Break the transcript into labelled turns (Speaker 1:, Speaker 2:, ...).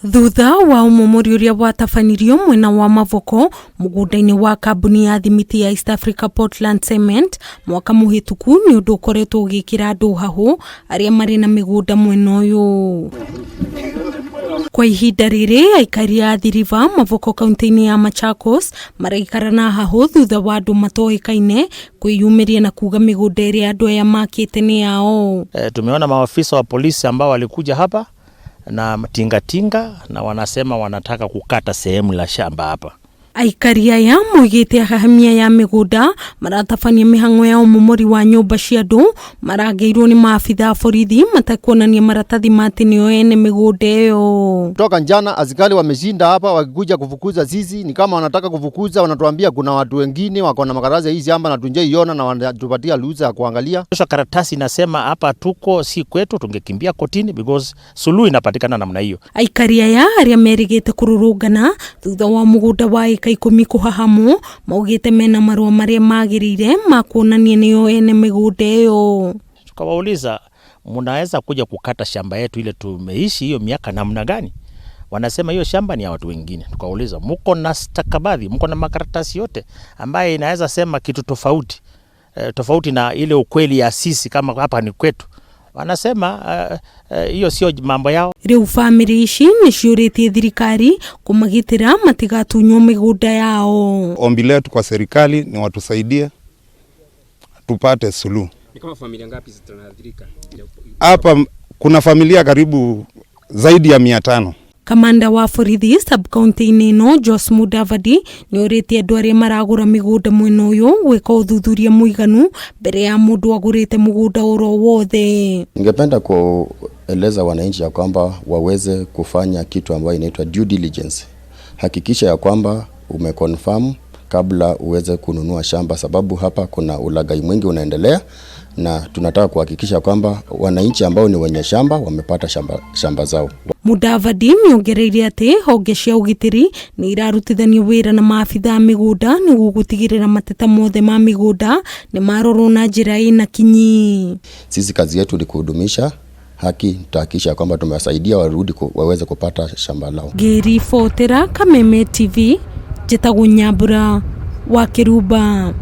Speaker 1: Thutha wa umomori uria watafanirio mwena wa Mavoko mugunda-ini wa kambuni ya thimiti ya East Africa Portland Cement mwaka muhituku ni undu ukoretwo ugikira andu hahu aria mari na migunda mwena uyu. Kwa ihinda riri aikari a Athi River Mavoko kaunti-ini ya Machakos maraikarana hahu thutha wa andu matoikaine kwiyumiria na kuga migunda iria andu aya makite ni yao.
Speaker 2: Tumeona maafisa wa polisi ambao walikuja hapa na tingatinga na wanasema wanataka kukata sehemu la shamba hapa.
Speaker 1: Aikari aya moigite ahahamia ya migunda maratafania mihango ya umomori wa nyumba cia andu marageirwo ni maafitha a borithi matakuonania maratathi mati nio ene migunda iyo.
Speaker 3: Toka jana askari wameshinda hapa wakikuja kufukuza sisi, ni kama wanataka kufukuza, wanatuambia kuna watu wengine wako na makaratasi hizi shamba na tunjeiona na wanatupatia ruhusa ya kuangalia.
Speaker 2: Sasa karatasi inasema hapa tuko si kwetu, tungekimbia kotini because suluhu inapatikana namna hiyo.
Speaker 1: Aikari aya aria merigite kururungana thutha wa mugunda wa ikumi kuhahamu maugite mena marua maria magirire makuonania nio ene migunda iyo.
Speaker 2: Tukawauliza, mnaweza kuja kukata shamba yetu ile tumeishi hiyo miaka namna gani? Wanasema hiyo shamba ni ya watu wengine. Tukauliza, mko na stakabadhi, mko na makaratasi yote ambaye inaweza sema kitu tofauti tofauti na ile ukweli ya sisi kama hapa ni kwetu? Wanasema hiyo sio mambo yao.
Speaker 1: Riu family ici ni ciuritie thirikari kumagitira matigatunywo migunda yao.
Speaker 4: Ombi letu kwa serikali ni watusaidie tupate suluhu.
Speaker 5: Ni kama familia ngapi zitaathirika?
Speaker 4: Hapa kuna familia karibu zaidi ya 500.
Speaker 1: Kamanda wa borithi sub-county-ini no Jos Mudavadi ni uritie andu aria maragura migunda mwena uyu gwika uthuthuria muiganu mbere ya mundu agurite mugunda oro wothe.
Speaker 6: Ningependa kueleza wananchi ya kwamba waweze kufanya kitu ambayo inaitwa due diligence. Hakikisha ya kwamba umeconfirm kabla uweze kununua shamba, sababu hapa kuna ulaghai mwingi unaendelea na tunataka kuhakikisha kwamba wananchi ambao ni wenye shamba wamepata shamba zao.
Speaker 1: Mudavadi niongereire ati honge cia ugitiri ni irarutithania wira na maafitha migunda niguo gutigirira mateta mothe ma migunda ni marorwo na njira ina kinyi.
Speaker 6: Sisi kazi yetu ni kuhudumisha haki, tutahakikisha kwamba tumewasaidia warudi waweze kupata shamba lao.
Speaker 1: Geri Fotera, Kameme TV, Jetago Nyambura wa Kiruba.